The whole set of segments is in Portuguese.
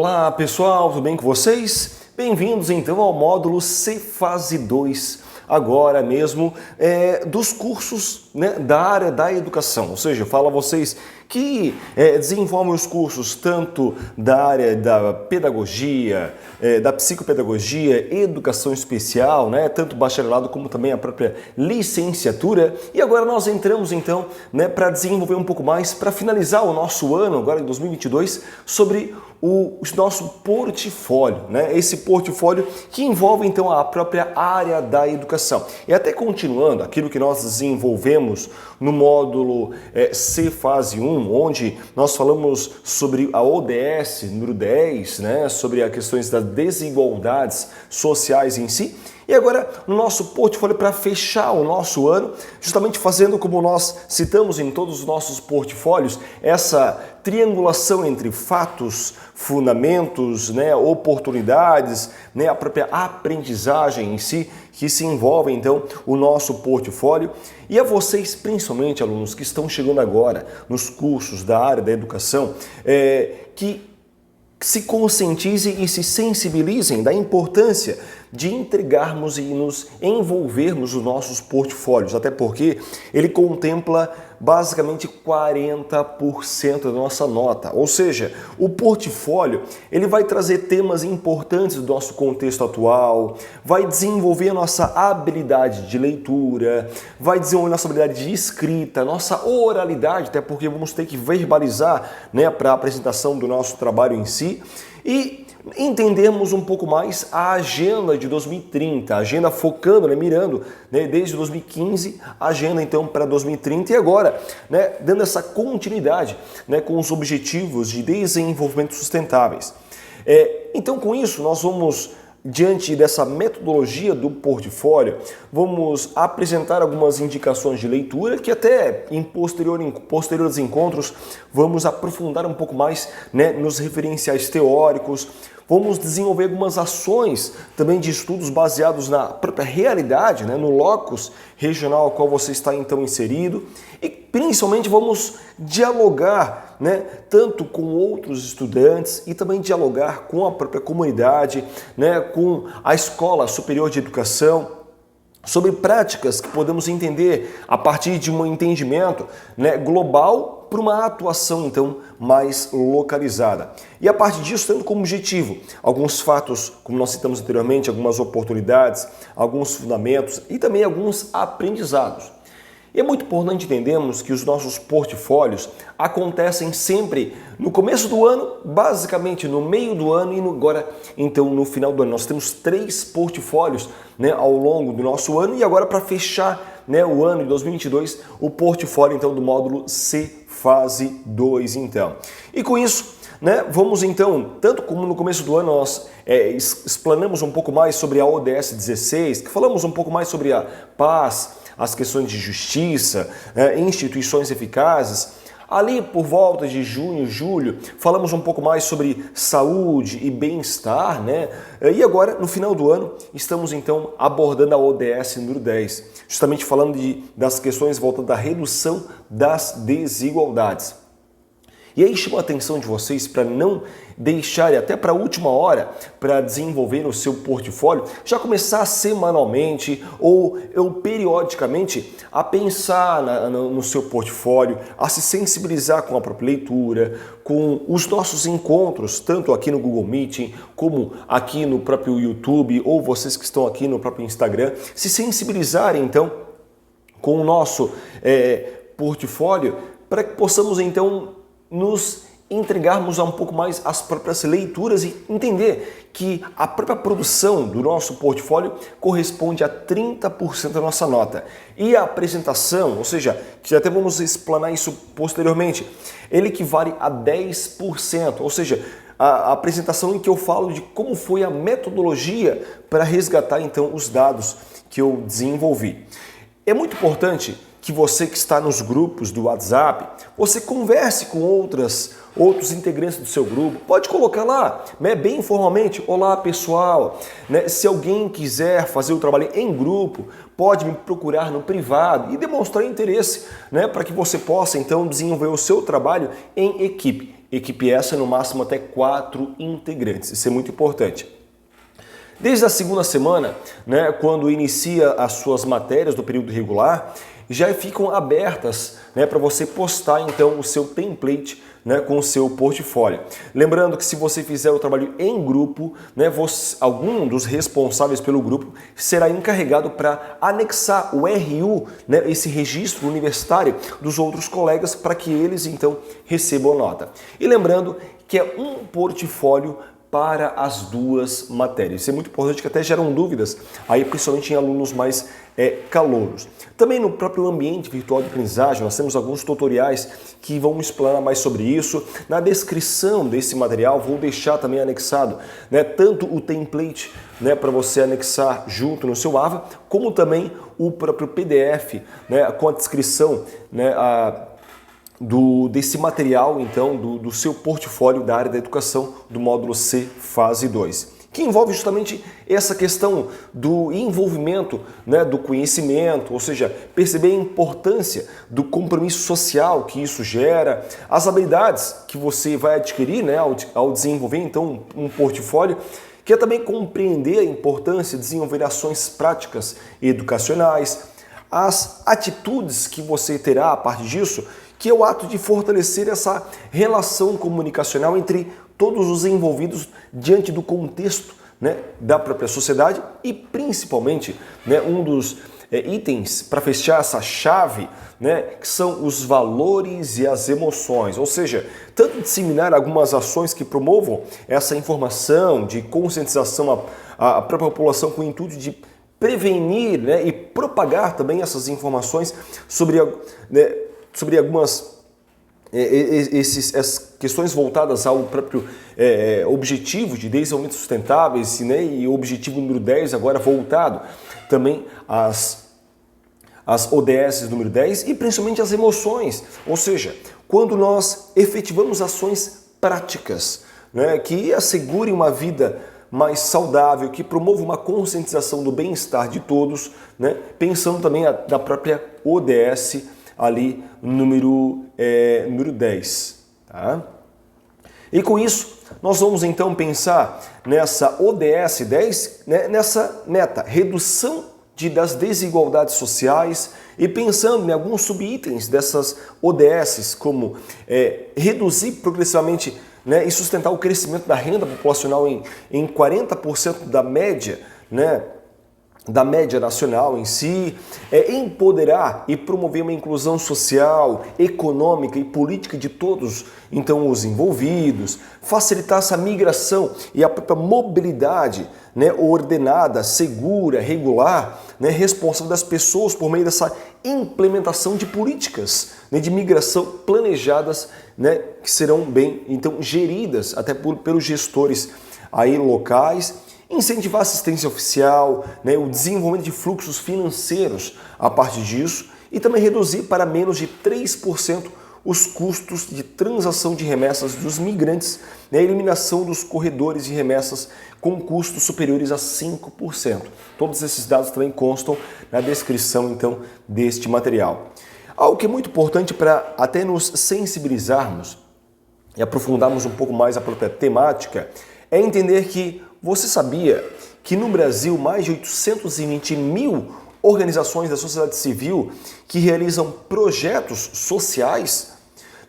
Olá pessoal, tudo bem com vocês? Bem-vindos então ao módulo C Fase 2, agora mesmo dos cursos, né, da área da educação. Ou seja, eu falo a vocês que desenvolvem os cursos tanto da área da pedagogia, da psicopedagogia, educação especial, né, tanto bacharelado como também a própria licenciatura. E agora nós entramos então, né, para desenvolver um pouco mais, para finalizar o nosso ano, agora em 2022, sobre o nosso portfólio, né? Esse portfólio que envolve então a própria área da educação. E até continuando aquilo que nós desenvolvemos no módulo C Fase 1, onde nós falamos sobre a ODS número 10, né? Sobre as questões das desigualdades sociais em si. E agora, no nosso portfólio, para fechar o nosso ano, justamente fazendo como nós citamos em todos os nossos portfólios, essa triangulação entre fatos, fundamentos, né, oportunidades, né, a própria aprendizagem em si, que se envolve então o nosso portfólio. E a vocês, principalmente alunos que estão chegando agora nos cursos da área da educação, que se conscientizem e se sensibilizem da importância de entregarmos e nos envolvermos nos nossos portfólios, até porque ele contempla basicamente 40% da nossa nota. Ou seja, o portfólio ele vai trazer temas importantes do nosso contexto atual, vai desenvolver a nossa habilidade de leitura, vai desenvolver a nossa habilidade de escrita, nossa oralidade, até porque vamos ter que verbalizar, né, para a apresentação do nosso trabalho em si, e entendermos um pouco mais a agenda de 2030, a agenda focando, né, mirando, né, desde 2015, a agenda então para 2030 e agora, né, dando essa continuidade, né, com os objetivos de desenvolvimento sustentáveis. Então com isso nós vamos, diante dessa metodologia do portfólio, vamos apresentar algumas indicações de leitura que até em posteriores encontros vamos aprofundar um pouco mais, né, nos referenciais teóricos. Vamos desenvolver algumas ações também de estudos baseados na própria realidade, né, no locus regional ao qual você está então inserido, e principalmente vamos dialogar, né, tanto com outros estudantes e também dialogar com a própria comunidade, né, com a Escola Superior de Educação, sobre práticas que podemos entender a partir de um entendimento, né, global para uma atuação então mais localizada. E a partir disso, tendo como objetivo alguns fatos, como nós citamos anteriormente, algumas oportunidades, alguns fundamentos e também alguns aprendizados. E é muito importante entendermos que os nossos portfólios acontecem sempre no começo do ano, basicamente no meio do ano e agora então no final do ano. Nós temos 3 portfólios, né, ao longo do nosso ano e agora para fechar, né, o ano de 2022, o portfólio então do módulo C Fase 2 então. E com isso, né, vamos então, tanto como no começo do ano nós explanamos um pouco mais sobre a ODS 16, que falamos um pouco mais sobre a paz, as questões de justiça, instituições eficazes. Ali por volta de junho, julho, falamos um pouco mais sobre saúde e bem-estar, né? E agora, no final do ano, estamos então abordando a ODS número 10, justamente falando das questões voltadas à redução das desigualdades. E aí chamo a atenção de vocês para não deixarem até para a última hora para desenvolver o seu portfólio, já começar semanalmente ou periodicamente a pensar no seu portfólio, a se sensibilizar com a própria leitura, com os nossos encontros, tanto aqui no Google Meeting, como aqui no próprio YouTube, ou vocês que estão aqui no próprio Instagram, se sensibilizarem então com o nosso portfólio para que possamos então nos entregarmos a um pouco mais as próprias leituras e entender que a própria produção do nosso portfólio corresponde a 30% da nossa nota. E a apresentação, ou seja, que até vamos explanar isso posteriormente, ele equivale a 10%, ou seja, a apresentação em que eu falo de como foi a metodologia para resgatar então os dados que eu desenvolvi. É muito importante que você que está nos grupos do WhatsApp, você converse com outros integrantes do seu grupo. Pode colocar lá, né, bem informalmente, olá pessoal, né? Se alguém quiser fazer o trabalho em grupo, pode me procurar no privado e demonstrar interesse, né, para que você possa então desenvolver o seu trabalho em equipe. Equipe essa no máximo até 4 integrantes, isso é muito importante. Desde a segunda semana, né, quando inicia as suas matérias do período regular, já ficam abertas, né, para você postar então o seu template, né, com o seu portfólio. Lembrando que se você fizer o trabalho em grupo, né, algum dos responsáveis pelo grupo será encarregado para anexar o RU, né, esse registro universitário dos outros colegas, para que eles então recebam nota. E lembrando que é um portfólio para as 2 matérias. Isso é muito importante, que até geram dúvidas, aí principalmente em alunos mais calouros. Também no próprio ambiente virtual de aprendizagem, nós temos alguns tutoriais que vão explanar mais sobre isso. Na descrição desse material vou deixar também anexado, né, tanto o template, né, para você anexar junto no seu AVA, como também o próprio PDF, né, com a descrição, né, desse material, então, do seu portfólio da área da educação do módulo C, fase 2, que envolve justamente essa questão do envolvimento, né, do conhecimento, ou seja, perceber a importância do compromisso social que isso gera, as habilidades que você vai adquirir, né, ao desenvolver, então, um portfólio, que é também compreender a importância de desenvolver ações práticas educacionais, as atitudes que você terá a partir disso, que é o ato de fortalecer essa relação comunicacional entre todos os envolvidos diante do contexto, né, da própria sociedade e principalmente, né, um dos itens para fechar essa chave, né, que são os valores e as emoções, ou seja, tanto disseminar algumas ações que promovam essa informação de conscientização à própria população com o intuito de prevenir, né, e propagar também essas informações sobre algumas essas questões voltadas ao próprio objetivo de desenvolvimento sustentáveis, né, e o objetivo número 10 agora voltado também às ODS número 10 e principalmente as emoções, ou seja, quando nós efetivamos ações práticas, né, que assegurem uma vida mais saudável, que promova uma conscientização do bem-estar de todos, né, pensando também na própria ODS ali número 10. Tá? E com isso, nós vamos então pensar nessa ODS 10, né, nessa meta, redução das desigualdades sociais, e pensando em alguns subitens dessas ODS, como reduzir progressivamente, né, e sustentar o crescimento da renda populacional em 40% da média, né, da média nacional em si, empoderar e promover uma inclusão social, econômica e política de todos, então, os envolvidos, facilitar essa migração e a própria mobilidade, né, ordenada, segura, regular, né, responsável das pessoas por meio dessa implementação de políticas, né, de migração planejadas, né, que serão bem então geridas até pelos gestores aí locais. Incentivar a assistência oficial, né, o desenvolvimento de fluxos financeiros a partir disso e também reduzir para menos de 3% os custos de transação de remessas dos migrantes, né, a eliminação dos corredores de remessas com custos superiores a 5%. Todos esses dados também constam na descrição então deste material. Algo que é muito importante para até nos sensibilizarmos e aprofundarmos um pouco mais a própria temática é entender que você sabia que no Brasil mais de 820 mil organizações da sociedade civil que realizam projetos sociais,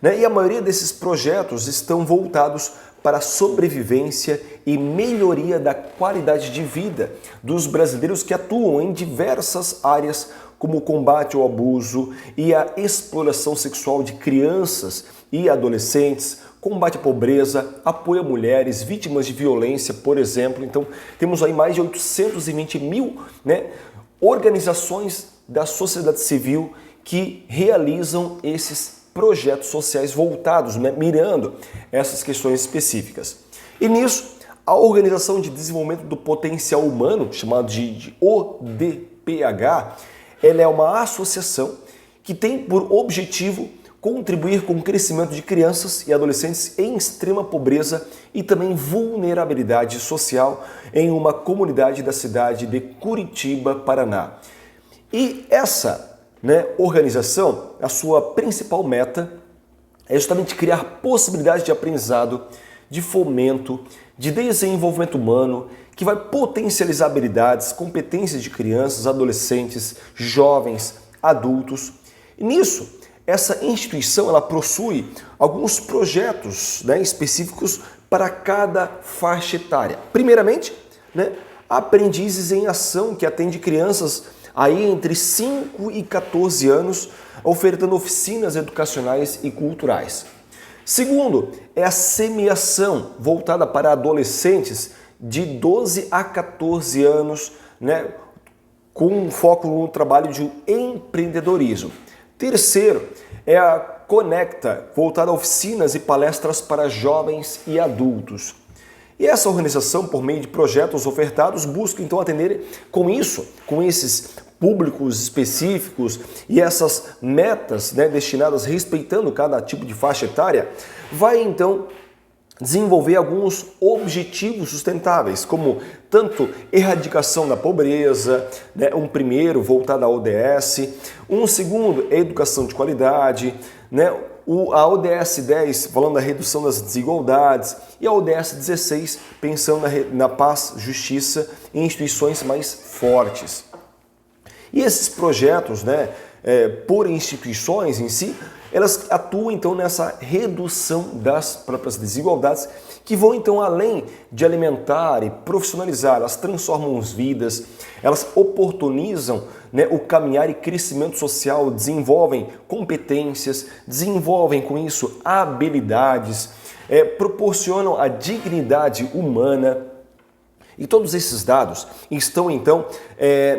né? E a maioria desses projetos estão voltados para a sobrevivência e melhoria da qualidade de vida dos brasileiros que atuam em diversas áreas, como o combate ao abuso e a exploração sexual de crianças e adolescentes, combate à pobreza, apoio a mulheres, vítimas de violência, por exemplo. Então, temos aí mais de 820 mil, né, organizações da sociedade civil que realizam esses projetos sociais voltados, né, mirando essas questões específicas. E nisso, a Organização de Desenvolvimento do Potencial Humano, chamado de ODPH, ela é uma associação que tem por objetivo contribuir com o crescimento de crianças e adolescentes em extrema pobreza e também vulnerabilidade social em uma comunidade da cidade de Curitiba, Paraná. E essa organização, a sua principal meta é justamente criar possibilidades de aprendizado, de fomento, de desenvolvimento humano, que vai potencializar habilidades, competências de crianças, adolescentes, jovens, adultos. E nisso, essa instituição ela possui alguns projetos específicos para cada faixa etária. Primeiramente, Aprendizes em Ação, que atende crianças aí entre 5 e 14 anos, ofertando oficinas educacionais e culturais. Segundo, é a Semeação, voltada para adolescentes de 12 a 14 anos, com foco no trabalho de empreendedorismo. Terceiro, é a Conecta, voltada a oficinas e palestras para jovens e adultos. E essa organização, por meio de projetos ofertados, busca então atender com esses públicos específicos e essas metas destinadas respeitando cada tipo de faixa etária, vai então desenvolver alguns objetivos sustentáveis, como tanto erradicação da pobreza, um primeiro voltado à ODS, um segundo é educação de qualidade, a ODS 10 falando da redução das desigualdades e a ODS 16 pensando na paz, justiça e instituições mais fortes. E esses projetos, por instituições em si, elas atuam então nessa redução das próprias desigualdades que vão então além de alimentar e profissionalizar, elas transformam as vidas, elas oportunizam o caminhar e crescimento social, desenvolvem competências, desenvolvem com isso habilidades, proporcionam a dignidade humana. E todos esses dados estão, então,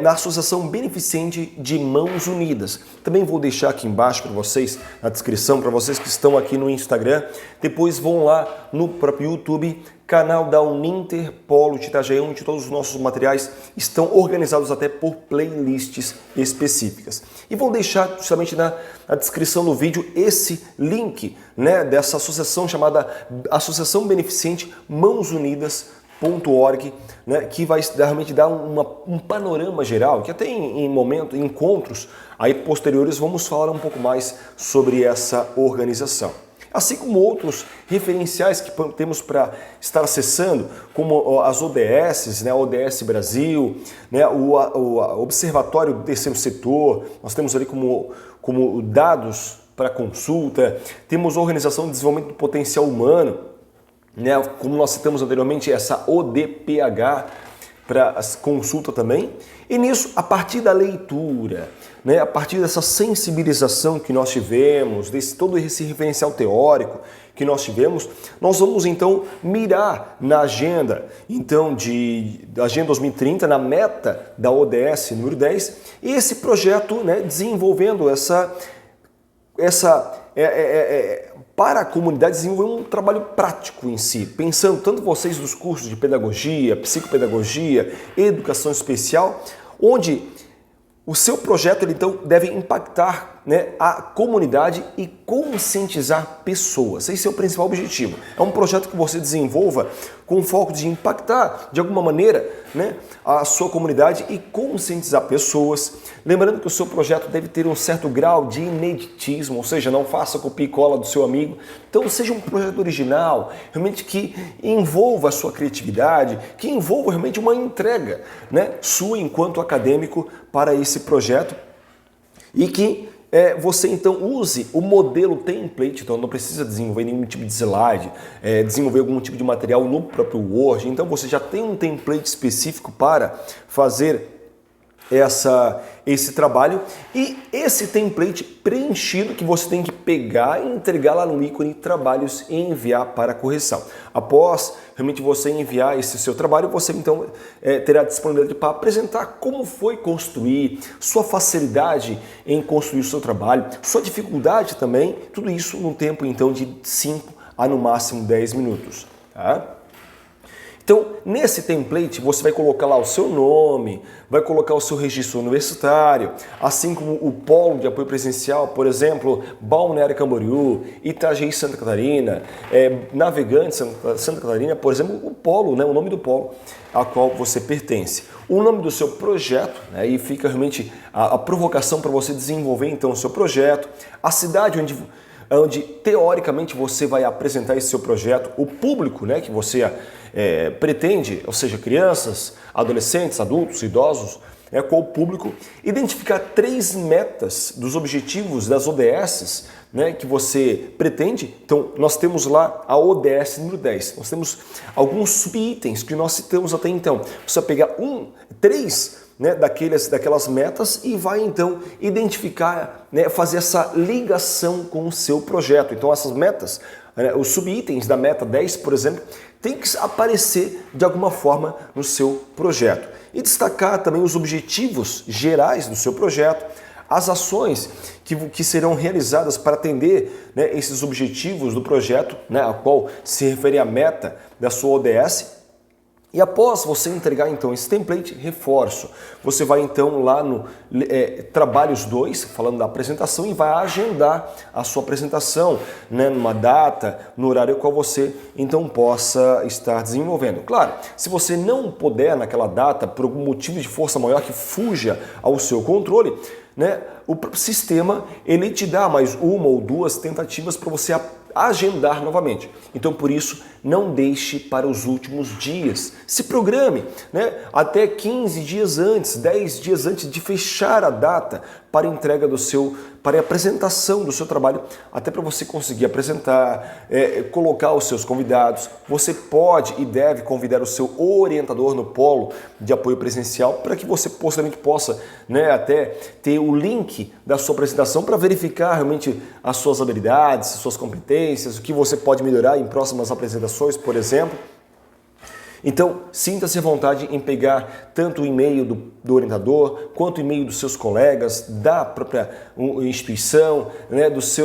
na Associação Beneficente de Mãos Unidas. Também vou deixar aqui embaixo para vocês, na descrição, para vocês que estão aqui no Instagram. Depois vão lá no próprio YouTube, canal da Uninter Polo de Itajaí, onde todos os nossos materiais estão organizados até por playlists específicas. E vou deixar justamente na descrição do vídeo esse link dessa associação chamada Associação Beneficente Mãos Unidas, .org, que vai realmente dar um panorama geral, que até em encontros aí posteriores vamos falar um pouco mais sobre essa organização. Assim como outros referenciais que temos para estar acessando, como as ODS, a ODS Brasil, o Observatório do Terceiro Setor, nós temos ali como dados para consulta, temos a Organização de Desenvolvimento do Potencial Humano, como nós citamos anteriormente, essa ODPH para consulta também. E nisso, a partir da leitura, a partir dessa sensibilização que nós tivemos, todo esse referencial teórico que nós tivemos, nós vamos então mirar na agenda, da Agenda 2030, na meta da ODS número 10, e esse projeto desenvolvendo para a comunidade desenvolver um trabalho prático em si, pensando tanto vocês dos cursos de pedagogia, psicopedagogia, educação especial, onde o seu projeto ele, então deve impactar a comunidade e conscientizar pessoas. Esse é o principal objetivo. É um projeto que você desenvolva com o foco de impactar de alguma maneira a sua comunidade e conscientizar pessoas. Lembrando que o seu projeto deve ter um certo grau de ineditismo, ou seja, não faça copia e cola do seu amigo. Então seja um projeto original, realmente que envolva a sua criatividade, que envolva realmente uma entrega sua enquanto acadêmico para esse projeto e que você então use o modelo template, então não precisa desenvolver nenhum tipo de slide, desenvolver algum tipo de material no próprio Word, então você já tem um template específico para fazer esse trabalho e esse template preenchido que você tem que pegar e entregar lá no ícone Trabalhos e enviar para correção. Após realmente você enviar esse seu trabalho, você então terá disponibilidade para apresentar como foi construir, sua facilidade em construir o seu trabalho, sua dificuldade também, tudo isso num tempo então de 5 a no máximo 10 minutos. Tá? Então, nesse template, você vai colocar lá o seu nome, vai colocar o seu registro universitário, assim como o polo de apoio presencial, por exemplo, Balneário Camboriú, Itajaí, Santa Catarina, Navegantes, Santa Catarina, por exemplo, o polo, né, o nome do polo a qual você pertence. O nome do seu projeto, né, aí fica realmente a provocação para você desenvolver então o seu projeto, a cidade onde teoricamente você vai apresentar esse seu projeto, o público, né, que você pretende, ou seja, crianças, adolescentes, adultos, idosos, qual o público, identificar 3 metas dos objetivos das ODSs, né, que você pretende. Então, nós temos lá a ODS número 10. Nós temos alguns subitens que nós citamos até então. Você vai pegar 3 né, daquelas metas e vai então identificar, né, fazer essa ligação com o seu projeto. Então essas metas, né, os subitens da meta 10, por exemplo, tem que aparecer de alguma forma no seu projeto. E destacar também os objetivos gerais do seu projeto, as ações que serão realizadas para atender, né, esses objetivos do projeto, né, a qual se refere à meta da sua ODS. E após você entregar então esse template, reforço, você vai então lá no Trabalhos 2, falando da apresentação, e vai agendar a sua apresentação, né, numa data, no horário qual você então possa estar desenvolvendo. Claro, se você não puder naquela data, por algum motivo de força maior que fuja ao seu controle, né, o sistema ele te dá mais 1 ou 2 tentativas para você agendar novamente. Então, por isso, não deixe para os últimos dias. Se programe, né, até 15 dias antes, 10 dias antes de fechar a data para a entrega para a apresentação do seu trabalho, até para você conseguir apresentar, colocar os seus convidados. Você pode e deve convidar o seu orientador no polo de apoio presencial para que você posteriormente possa, né, até ter o link da sua apresentação para verificar realmente as suas habilidades, as suas competências, o que você pode melhorar em próximas apresentações, por exemplo. Então, sinta-se à vontade em pegar tanto o e-mail do orientador, quanto o e-mail dos seus colegas, da própria instituição, né, dos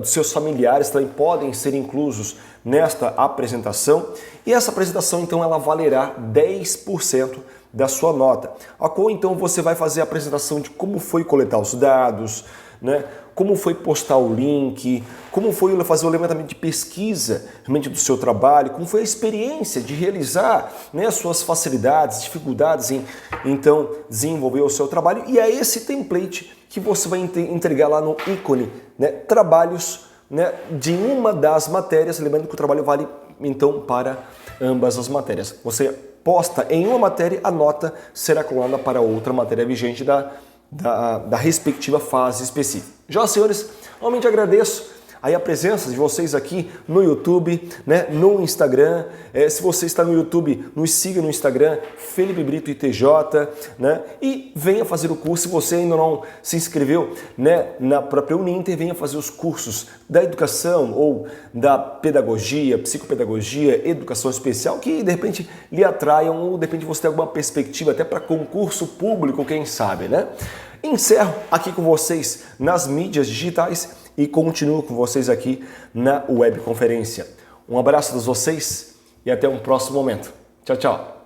seus familiares também podem ser inclusos nesta apresentação. E essa apresentação, então, ela valerá 10% da sua nota, a qual então você vai fazer a apresentação de como foi coletar os dados, né? Como foi postar o link, como foi fazer o levantamento de pesquisa realmente do seu trabalho, como foi a experiência de realizar, né, as suas facilidades, dificuldades em então desenvolver o seu trabalho. E é esse template que você vai entregar lá no ícone, né, trabalhos, né, de uma das matérias, lembrando que o trabalho vale então para ambas as matérias. Você posta em uma matéria, a nota será colada para outra matéria vigente da respectiva fase específica. Já, senhores, realmente agradeço aí a presença de vocês aqui no YouTube, né, no Instagram. Se você está no YouTube, nos siga no Instagram, Felipe Brito ITJ, né, e venha fazer o curso. Se você ainda não se inscreveu, né, na própria Uninter, venha fazer os cursos da educação ou da pedagogia, psicopedagogia, educação especial, que de repente lhe atraiam ou de repente você tem alguma perspectiva até para concurso público, quem sabe, né? Encerro aqui com vocês nas mídias digitais e continuo com vocês aqui na webconferência. Um abraço a vocês e até um próximo momento. Tchau, tchau.